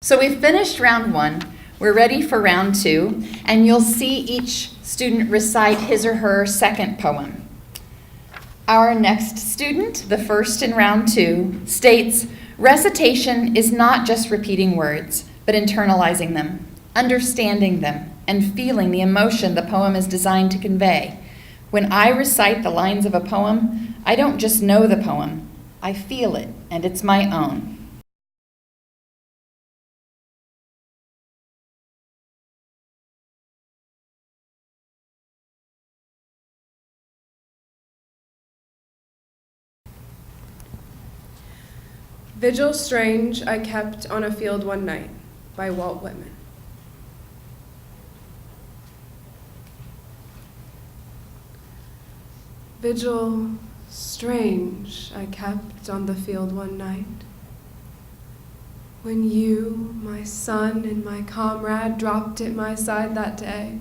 So we've finished round one. We're ready for round two, and you'll see each student recite his or her second poem. Our next student, the first in round two, states, "Recitation is not just repeating words, but internalizing them, understanding them, and feeling the emotion the poem is designed to convey. When I recite the lines of a poem, I don't just know the poem, I feel it, and it's my own." Vigil Strange I Kept on a Field One Night by Walt Whitman. Vigil strange I kept on the field one night, when you, my son and my comrade, dropped at my side that day.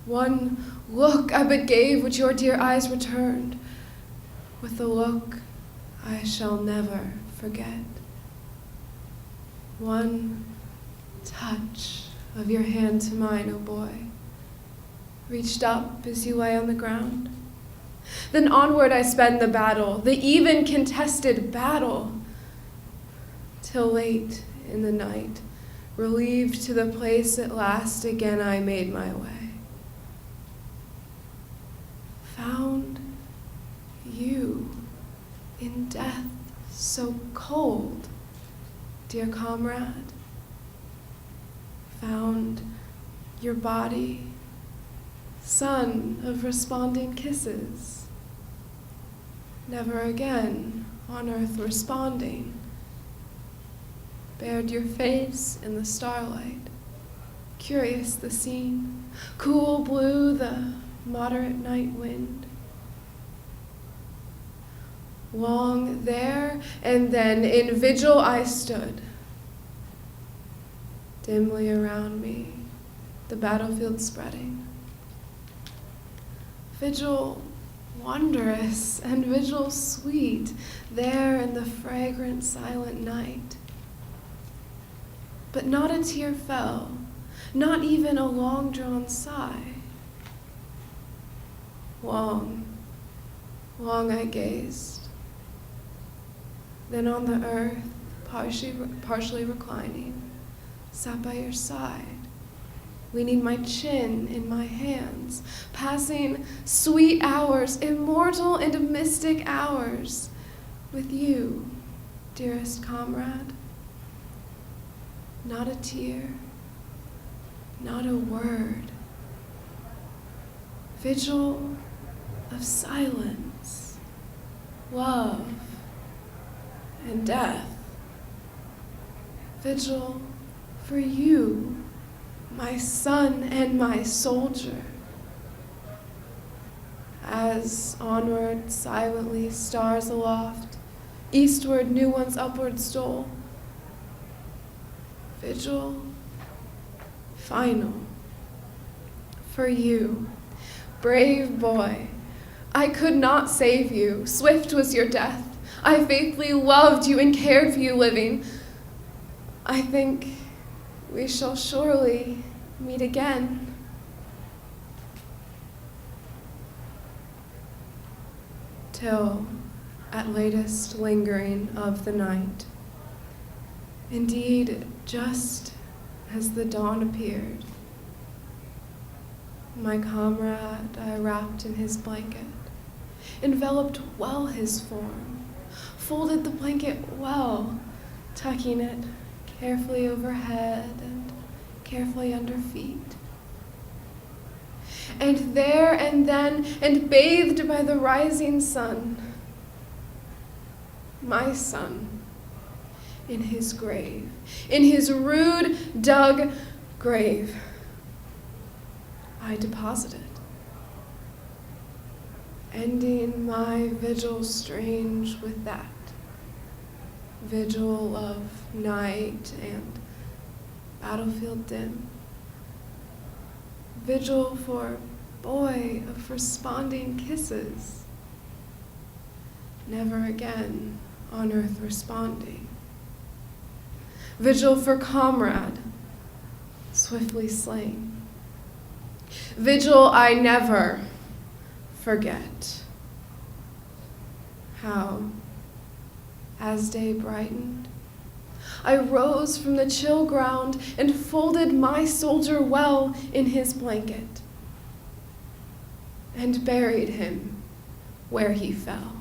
One look I but gave which your dear eyes returned, with a look I shall never forget. One touch of your hand to mine, oh boy, reached up as you lay on the ground. Then onward I sped the battle, the even contested battle, till late in the night, relieved to the place at last, again I made my way. Found you in death so cold, dear comrade. Found your body, son of responding kisses, never again on earth responding. Bared your face in the starlight, curious the scene, cool blew the moderate night wind. Long there and then in vigil I stood. Dimly around me, the battlefield spreading. Vigil wondrous and vigil sweet, there in the fragrant silent night. But not a tear fell, not even a long-drawn sigh. Long, long I gazed. Then on the earth, partially reclining, sat by your side, leaning my chin in my hands, passing sweet hours, immortal and mystic hours, with you, dearest comrade. Not a tear, not a word. Vigil of silence, love, and death. Vigil for you, my son and my soldier. As onward silently stars aloft, eastward new ones upward stole. Vigil final for you, brave boy. I could not save you, swift was your death. I faithfully loved you and cared for you living. I think we shall surely meet again. Till at latest lingering of the night, indeed just as the dawn appeared, my comrade I wrapped in his blanket, enveloped well his form, folded the blanket well, tucking it carefully overhead and carefully under feet. And there and then, and bathed by the rising sun, my son, in his grave, in his rude dug grave, I deposited, ending my vigil strange with that, vigil of night and battlefield dim, vigil for boy of responding kisses, never again on earth responding, Vigil for comrade, swiftly slain. Vigil I never forget. How, as day brightened, I rose from the chill ground and folded my soldier well in his blanket and buried him where he fell.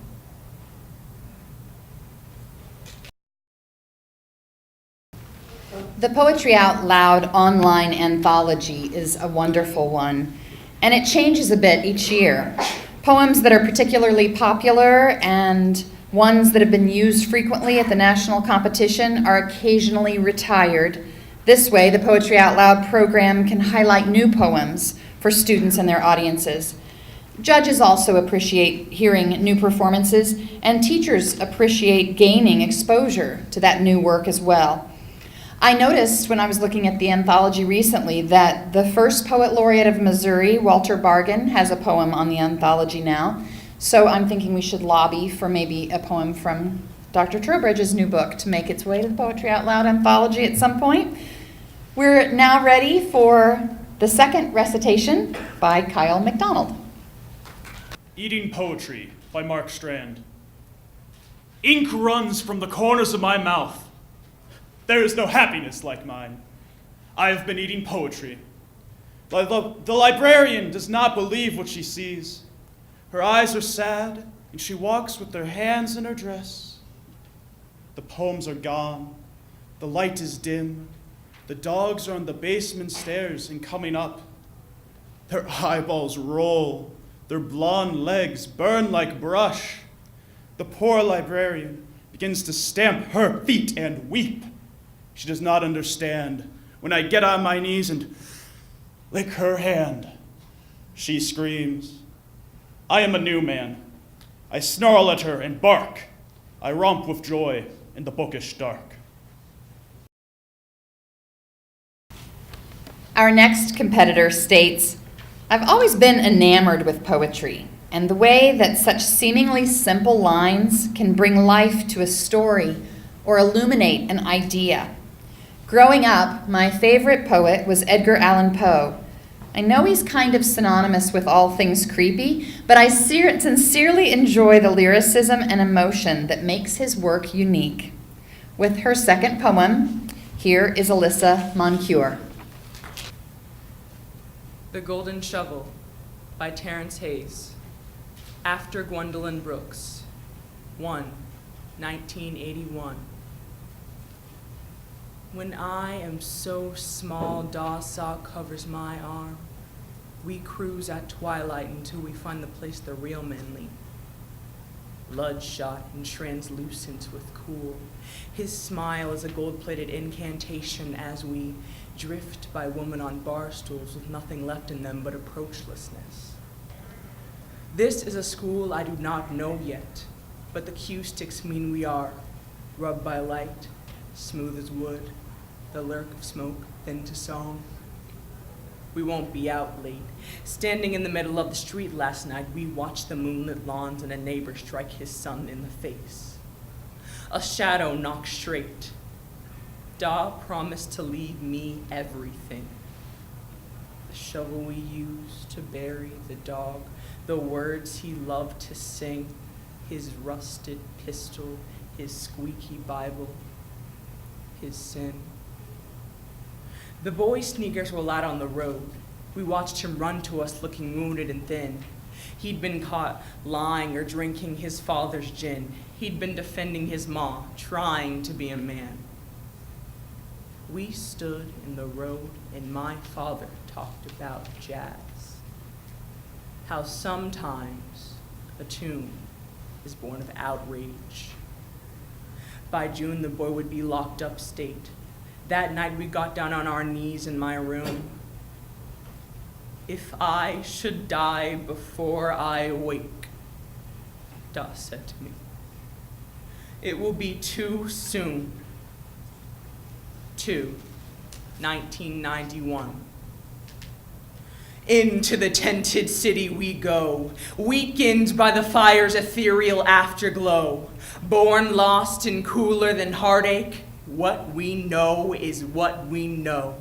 The Poetry Out Loud online anthology is a wonderful one, and it changes a bit each year. Poems that are particularly popular and ones that have been used frequently at the national competition are occasionally retired. This way, the Poetry Out Loud program can highlight new poems for students and their audiences. Judges also appreciate hearing new performances, and teachers appreciate gaining exposure to that new work as well. I noticed when I was looking at the anthology recently that the first poet laureate of Missouri, Walter Bargan, has a poem on the anthology now. So I'm thinking we should lobby for maybe a poem from Dr. Trowbridge's new book to make its way to the Poetry Out Loud anthology at some point. We're now ready for the second recitation by Kyle McDonald. Eating Poetry by Mark Strand. Ink runs from the corners of my mouth. There is no happiness like mine. I have been eating poetry. The librarian does not believe what she sees. Her eyes are sad, and she walks with her hands in her dress. The poems are gone. The light is dim. The dogs are on the basement stairs and coming up. Their eyeballs roll. Their blonde legs burn like brush. The poor librarian begins to stamp her feet and weep. She does not understand. When I get on my knees and lick her hand, she screams. I am a new man. I snarl at her and bark. I romp with joy in the bookish dark. Our next competitor states, I've always been enamored with poetry and the way that such seemingly simple lines can bring life to a story or illuminate an idea. Growing up, my favorite poet was Edgar Allan Poe. I know he's kind of synonymous with all things creepy, but I sincerely enjoy the lyricism and emotion that makes his work unique. With her second poem, here is Alyssa Moncure. The Golden Shovel by Terrence Hayes. After Gwendolyn Brooks. 1981. When I am so small, Dawsaw covers my arm. We cruise at twilight until we find the place the real men leave. Bloodshot and translucent with cool. His smile is a gold-plated incantation as we drift by women on bar stools with nothing left in them but approachlessness. This is a school I do not know yet, but the cue sticks mean we are, rubbed by light, smooth as wood, the lurk of smoke, thin to song. We won't be out late. Standing in the middle of the street last night, we watched the moonlit lawns and a neighbor strike his son in the face. A shadow knocked straight. Da promised to leave me everything. The shovel we used to bury the dog, the words he loved to sing, his rusted pistol, his squeaky Bible, his sin. The boy's sneakers were out on the road. We watched him run to us looking wounded and thin. He'd been caught lying or drinking his father's gin. He'd been defending his ma, trying to be a man. We stood in the road and my father talked about jazz. How sometimes a tune is born of outrage. By June, the boy would be locked up state. That night, we got down on our knees in my room. If I should die before I wake, Da said to me, it will be too soon. 1991. Into the tented city we go, weakened by the fire's ethereal afterglow, born lost and cooler than heartache, What we know is what we know.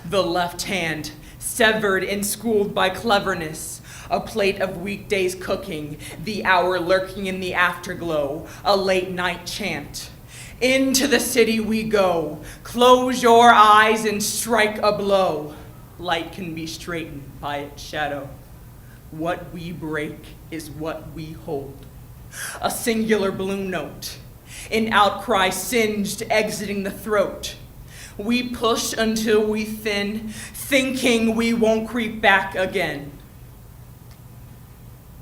The left hand, severed and schooled by cleverness, a plate of weekdays cooking, the hour lurking in the afterglow, a late night chant. Into the city we go, close your eyes and strike a blow. Light can be straightened by its shadow. What we break is what we hold. A singular blue note, an outcry singed exiting the throat. We push until we thin, thinking we won't creep back again.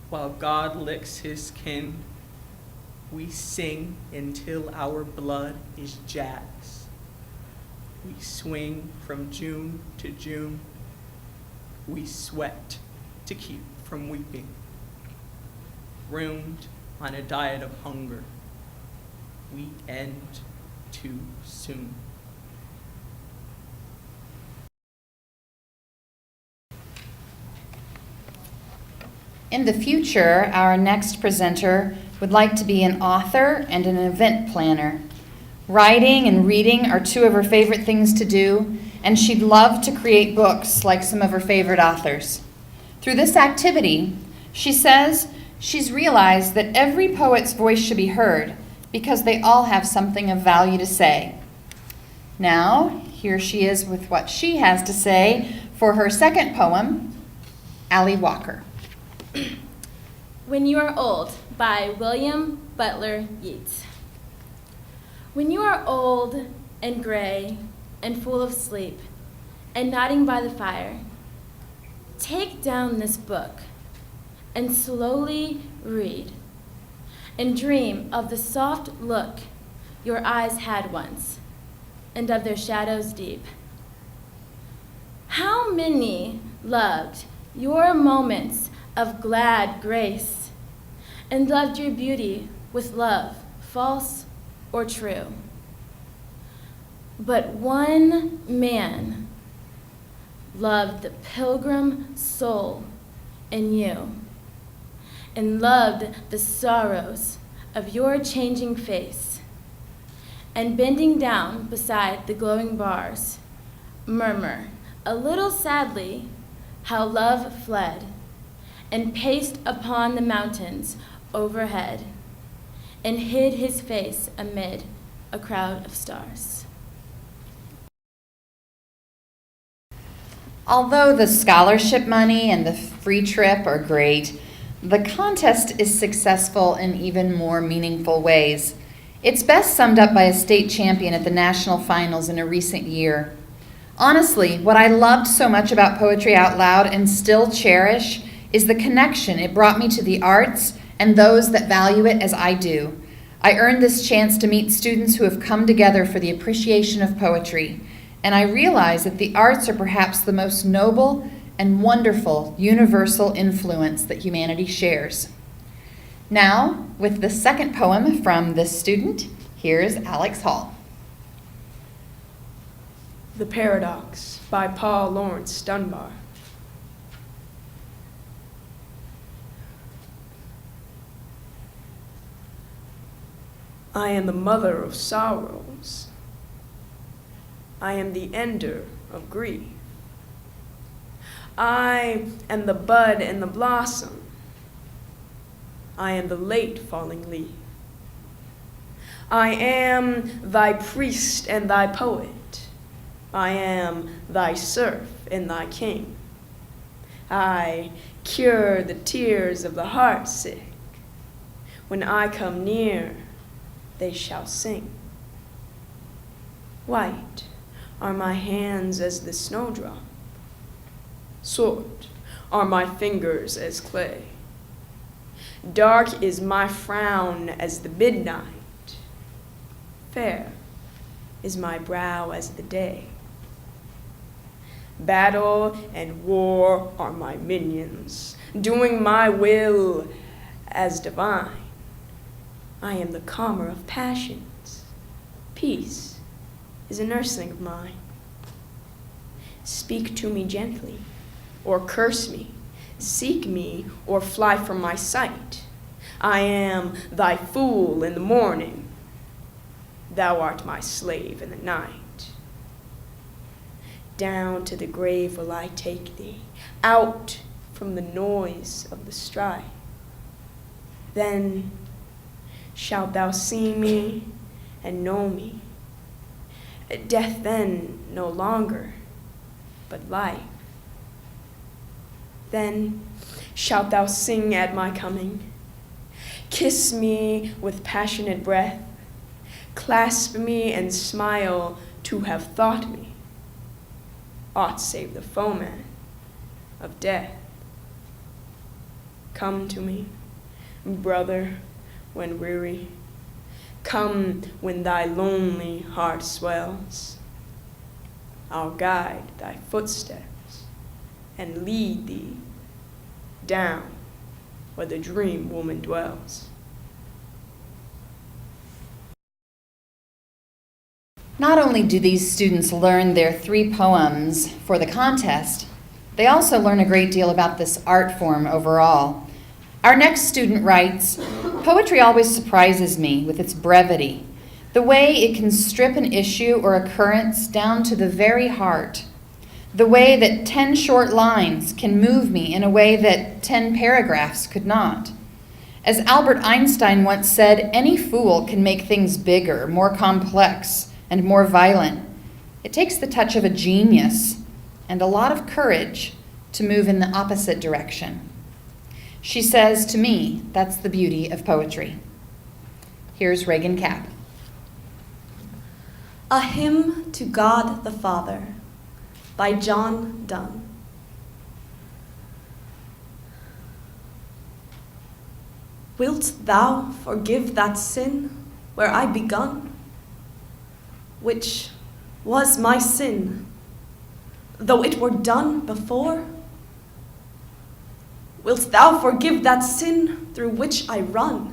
While God licks his kin, we sing until our blood is jazz. We swing from June to June. We sweat to keep from weeping. Ruined on a diet of hunger, we end too soon. In the future, our next presenter would like to be an author and an event planner. Writing and reading are two of her favorite things to do, and she'd love to create books like some of her favorite authors. Through this activity, she says she's realized that every poet's voice should be heard because they all have something of value to say. Now, here she is with what she has to say for her second poem, Allie Walker. When You Are Old by William Butler Yeats. When you are old and gray and full of sleep and nodding by the fire, take down this book and slowly read and dream of the soft look your eyes had once and of their shadows deep. How many loved your moments of glad grace and loved your beauty with love, false or true? But one man loved the pilgrim soul in you and loved the sorrows of your changing face, and bending down beside the glowing bars, murmur a little sadly how love fled and paced upon the mountains overhead and hid his face amid a crowd of stars. Although the scholarship money and the free trip are great, the contest is successful in even more meaningful ways. It's best summed up by a state champion at the national finals in a recent year. Honestly, what I loved so much about Poetry Out Loud and still cherish is the connection it brought me to the arts and those that value it as I do. I earned this chance to meet students who have come together for the appreciation of poetry, and I realize that the arts are perhaps the most noble and wonderful universal influence that humanity shares. Now, with the second poem from this student, here's Alex Hall. The Paradox by Paul Laurence Dunbar. I am the mother of sorrows. I am the ender of grief. I am the bud and the blossom. I am the late falling leaf. I am thy priest and thy poet. I am thy serf and thy king. I cure the tears of the heart sick. When I come near, they shall sing. White are my hands as the snowdrop. Sword are my fingers as clay. Dark is my frown as the midnight. Fair is my brow as the day. Battle and war are my minions, doing my will as divine. I am the calmer of passions. Peace is a nursling of mine. Speak to me gently, or curse me. Seek me, or fly from my sight. I am thy fool in the morning. thou art my slave in the night. Down to the grave will I take thee, out from the noise of the strife. Then shalt thou see me and know me, death then no longer, but life. Then shalt thou sing at my coming, kiss me with passionate breath, clasp me and smile to have thought me aught save the foeman of death. Come to me, brother, when weary. Come when thy lonely heart swells. I'll guide thy footsteps and lead thee down where the dream woman dwells. Not only do these students learn their 3 poems for the contest, they also learn a great deal about this art form overall. Our next student writes, "Poetry always surprises me with its brevity, the way it can strip an issue or occurrence down to the very heart, the way that 10 short lines can move me in a way that 10 paragraphs could not. As Albert Einstein once said, any fool can make things bigger, more complex, and more violent. It takes the touch of a genius and a lot of courage to move in the opposite direction." She says, to me, that's the beauty of poetry. Here's Reagan Capp. A Hymn to God the Father by John Donne. Wilt thou forgive that sin where I begun, which was my sin, though it were done before? Wilt thou forgive that sin through which I run,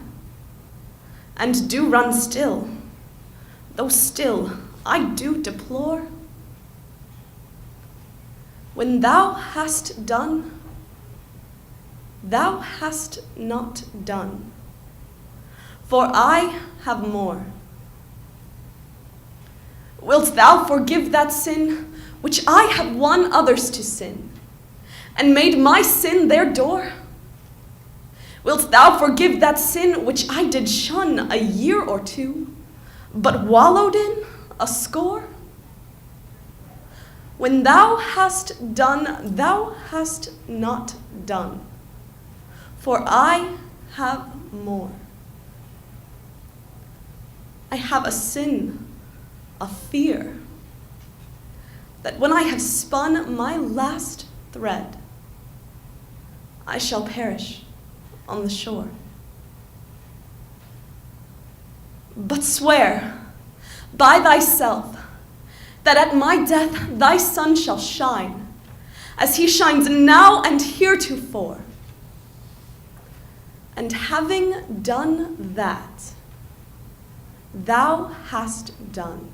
and do run still, though still I do deplore? When thou hast done, thou hast not done, for I have more. Wilt thou forgive that sin which I have won others to sin, and made my sin their door? Wilt thou forgive that sin which I did shun a year or 2, but wallowed in a score? When thou hast done, thou hast not done, for I have more. I have a sin, a fear, that when I have spun my last thread, I shall perish on the shore. But swear by thyself that at my death thy sun shall shine, as he shines now and heretofore. And having done that, thou hast done,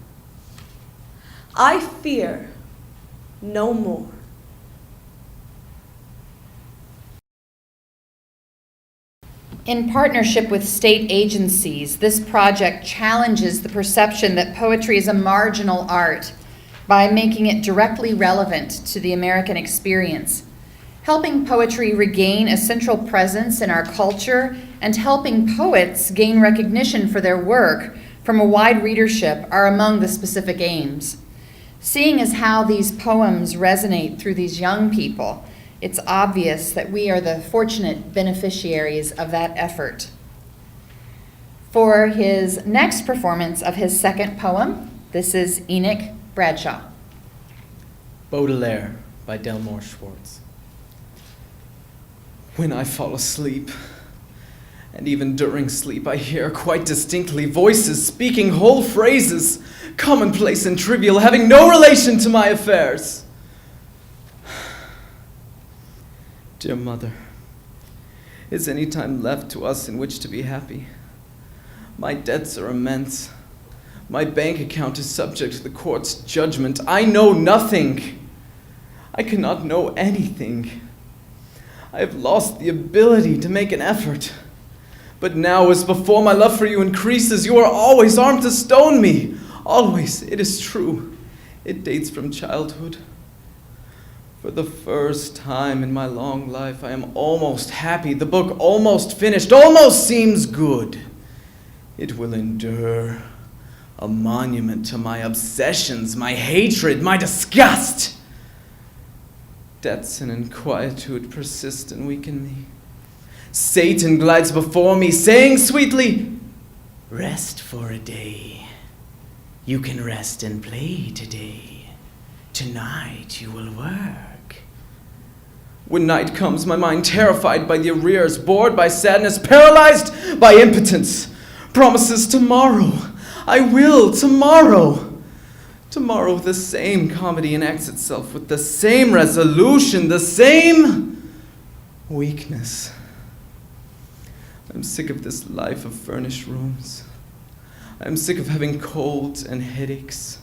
I fear no more. In partnership with state agencies, this project challenges the perception that poetry is a marginal art by making it directly relevant to the American experience, helping poetry regain a central presence in our culture and helping poets gain recognition for their work from a wide readership are among the specific aims. Seeing as how these poems resonate through these young people, it's obvious that we are the fortunate beneficiaries of that effort. For his next performance of his second poem, this is Enoch Bradshaw. Baudelaire by Delmore Schwartz. When I fall asleep, and even during sleep, I hear quite distinctly voices speaking whole phrases, commonplace and trivial, having no relation to my affairs. Dear mother, is any time left to us in which to be happy? My debts are immense. My bank account is subject to the court's judgment. I know nothing. I cannot know anything. I have lost the ability to make an effort. But now, as before, my love for you increases. You are always armed to stone me. Always, it is true. It dates from childhood. For the first time in my long life, I am almost happy. The book almost finished, almost seems good. It will endure, a monument to my obsessions, my hatred, my disgust. Debts and inquietude persist and weaken me. Satan glides before me, saying sweetly, "Rest for a day. You can rest and play today. Tonight you will work." When night comes, my mind terrified by the arrears, bored by sadness, paralyzed by impotence, promises tomorrow. I will, tomorrow. Tomorrow the same comedy enacts itself with the same resolution, the same weakness. I'm sick of this life of furnished rooms. I'm sick of having colds and headaches.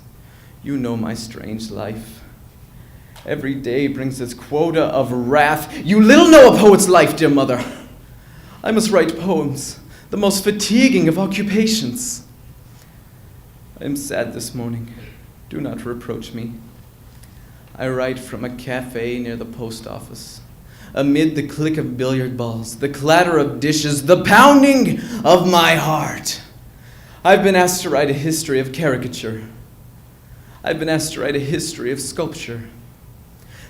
You know my strange life. Every day brings its quota of wrath. You little know a poet's life, dear mother. I must write poems, the most fatiguing of occupations. I am sad this morning. Do not reproach me. I write from a cafe near the post office, amid the click of billiard balls, the clatter of dishes, the pounding of my heart. I've been asked to write a history of caricature. I've been asked to write a history of sculpture.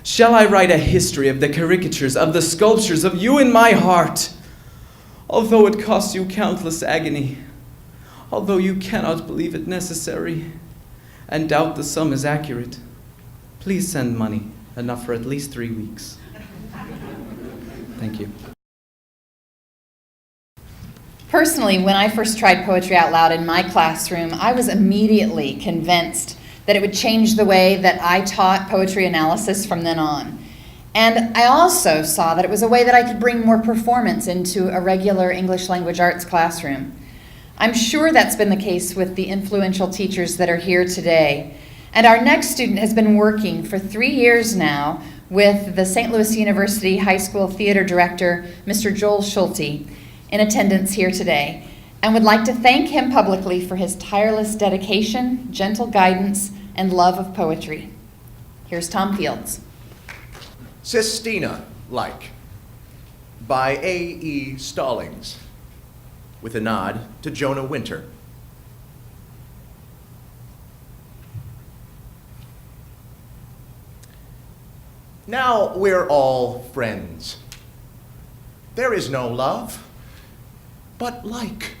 Shall I write a history of the caricatures, of the sculptures of you in my heart? Although it costs you countless agony, although you cannot believe it necessary, and doubt the sum is accurate, please send money, enough for at least 3 weeks. Thank you. Personally, when I first tried poetry out loud in my classroom, I was immediately convinced that it would change the way that I taught poetry analysis from then on. And I also saw that it was a way that I could bring more performance into a regular English language arts classroom. I'm sure that's been the case with the influential teachers that are here today. And our next student has been working for 3 years now with the St. Louis University High School Theater Director, Mr. Joel Schulte, in attendance here today, and would like to thank him publicly for his tireless dedication, gentle guidance, and love of poetry. Here's Tom Fields. Sistina, like, by A.E. Stallings, with a nod to Jonah Winter. Now we're all friends. There is no love, but like.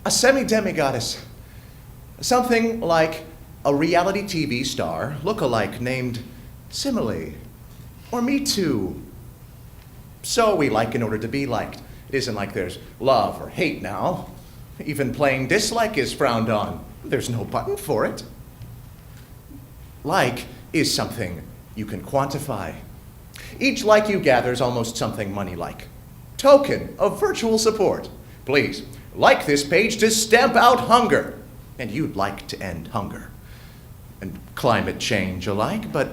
A semi-demigoddess, something like a reality TV star look-alike named Simile, or Me Too. So we like in order to be liked. It isn't like there's love or hate now. Even plain dislike is frowned on. There's no button for it. Like is something you can quantify. Each like you gather is almost something money-like. Token of virtual support. Please, like this page to stamp out hunger. And you'd like to end hunger. And climate change alike, but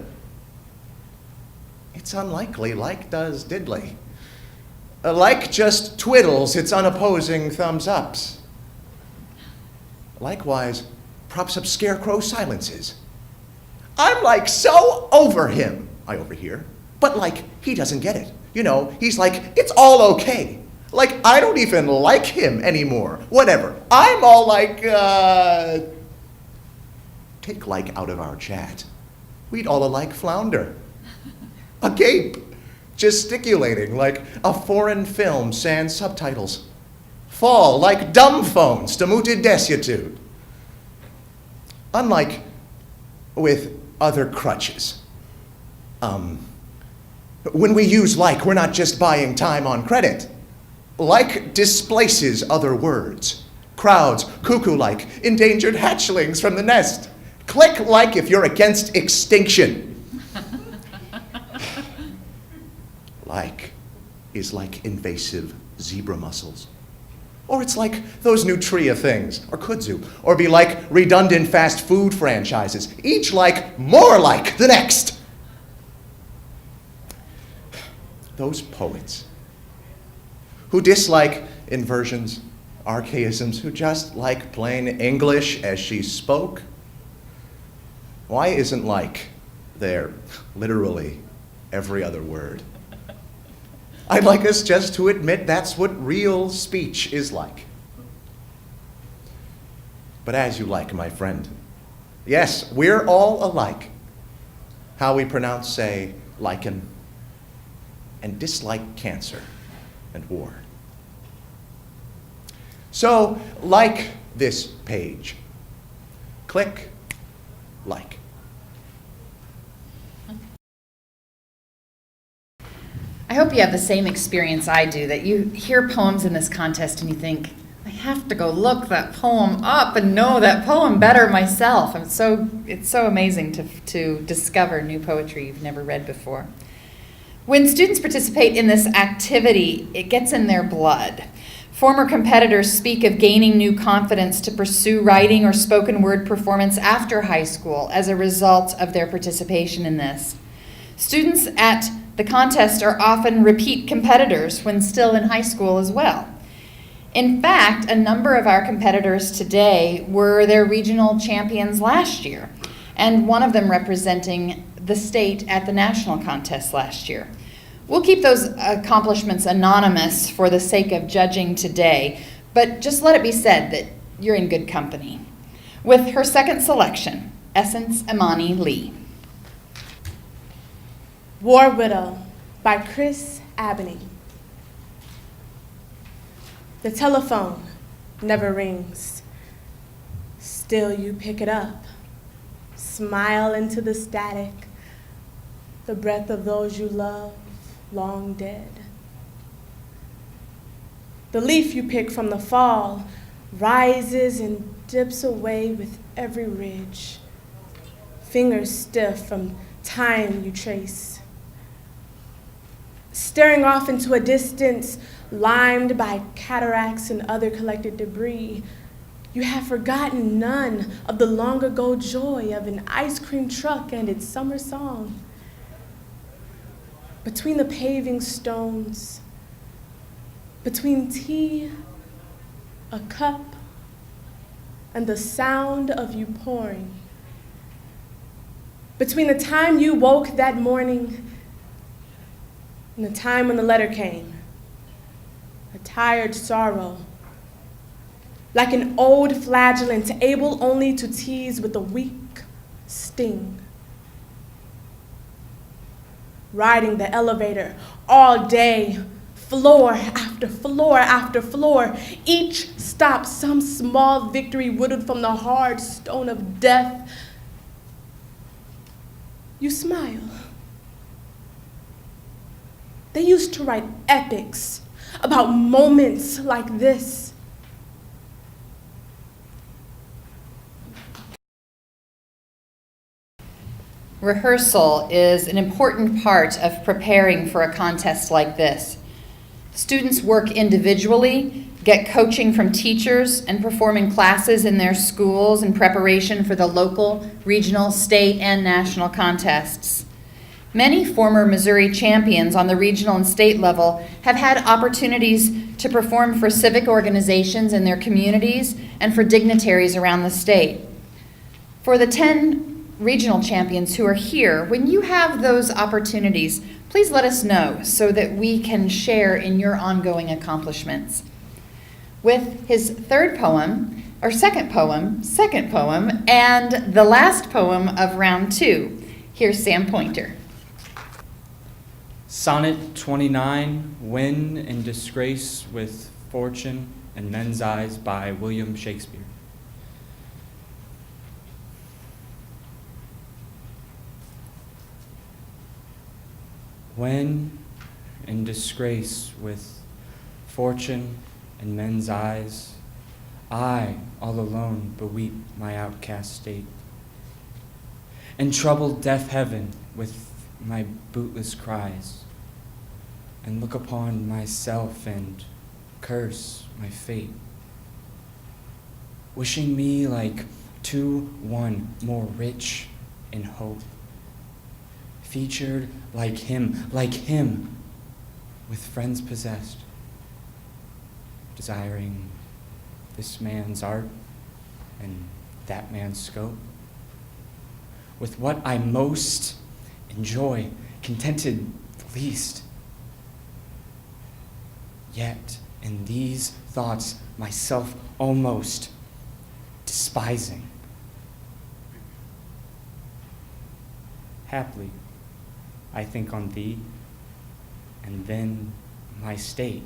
it's unlikely like does diddly. Like just twiddles its unopposing thumbs ups. Likewise, props up scarecrow silences. I'm like so over him, I overhear, but like he doesn't get it. You know, he's like, it's all okay. Like, I don't even like him anymore. Whatever. I'm all like, take like out of our chat. We'd all alike flounder. Agape. Gesticulating like a foreign film sans subtitles. Fall like dumb phones to mooted desuetude. Unlike with other crutches. When we use like, we're not just buying time on credit. Like displaces other words. Crowds, cuckoo-like, endangered hatchlings from the nest. Click like if you're against extinction. Like is like invasive zebra mussels. Or it's like those Nutria things, or kudzu, or be like redundant fast food franchises, each like more like the next. Those poets who dislike inversions, archaisms, who just like plain English as she spoke? Why isn't like there literally every other word? I'd like us just to admit that's what real speech is like. But as you like, my friend. Yes, we're all alike. How we pronounce, say, lichen, and dislike cancer and war. So, like this page. Click, like. I hope you have the same experience I do, that you hear poems in this contest and you think, I have to go look that poem up and know that poem better myself. And it's so amazing to discover new poetry you've never read before. When students participate in this activity, it gets in their blood. Former competitors speak of gaining new confidence to pursue writing or spoken word performance after high school as a result of their participation in this. Students at the contest are often repeat competitors when still in high school as well. In fact, a number of our competitors today were their regional champions last year, and one of them representing the state at the national contest last year. We'll keep those accomplishments anonymous for the sake of judging today, but just let it be said that you're in good company. With her second selection, Essence Imani Lee. War Widow by Chris Abney. The telephone never rings. Still you pick it up. Smile into the static, the breath of those you love long dead. The leaf you pick from the fall rises and dips away with every ridge. Fingers stiff from time you trace. Staring off into a distance limed by cataracts and other collected debris, you have forgotten none of the long ago joy of an ice cream truck and its summer song. Between the paving stones, between tea, a cup, and the sound of you pouring, between the time you woke that morning and the time when the letter came, a tired sorrow, like an old flagellant able only to tease with a weak sting. Riding the elevator all day, floor after floor after floor, each stop some small victory whittled from the hard stone of death. You smile. They used to write epics about moments like this. Rehearsal is an important part of preparing for a contest like this. Students work individually, get coaching from teachers, and perform in classes in their schools in preparation for the local, regional, state, and national contests. Many former Missouri champions on the regional and state level have had opportunities to perform for civic organizations in their communities and for dignitaries around the state. For the 10 regional champions who are here, when you have those opportunities, please let us know so that we can share in your ongoing accomplishments. With his second poem, and the last poem of round 2, here's Sam Pointer. Sonnet 29, Win and Disgrace with Fortune and Men's Eyes by William Shakespeare. When in disgrace with fortune and men's eyes, I all alone beweep my outcast state, and trouble deaf heaven with my bootless cries, and look upon myself and curse my fate, wishing me like to one more rich in hope, featured like him, with friends possessed, desiring this man's art and that man's scope. With what I most enjoy, contented the least. Yet in these thoughts, myself almost despising. Haply, I think on thee, and then my state.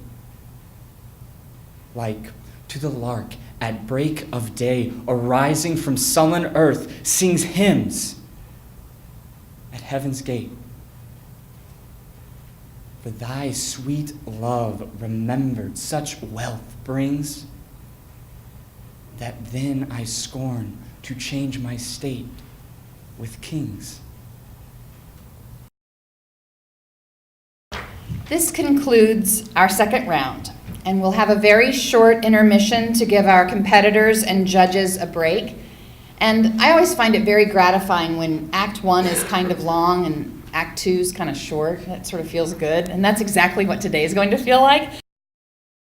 Like to the lark at break of day, arising from sullen earth, sings hymns at heaven's gate. For thy sweet love remembered such wealth brings, that then I scorn to change my state with kings. This concludes our second round, and we'll have a very short intermission to give our competitors and judges a break. And I always find it very gratifying when Act 1 is kind of long and Act 2 is kind of short. It sort of feels good, and that's exactly what today is going to feel like.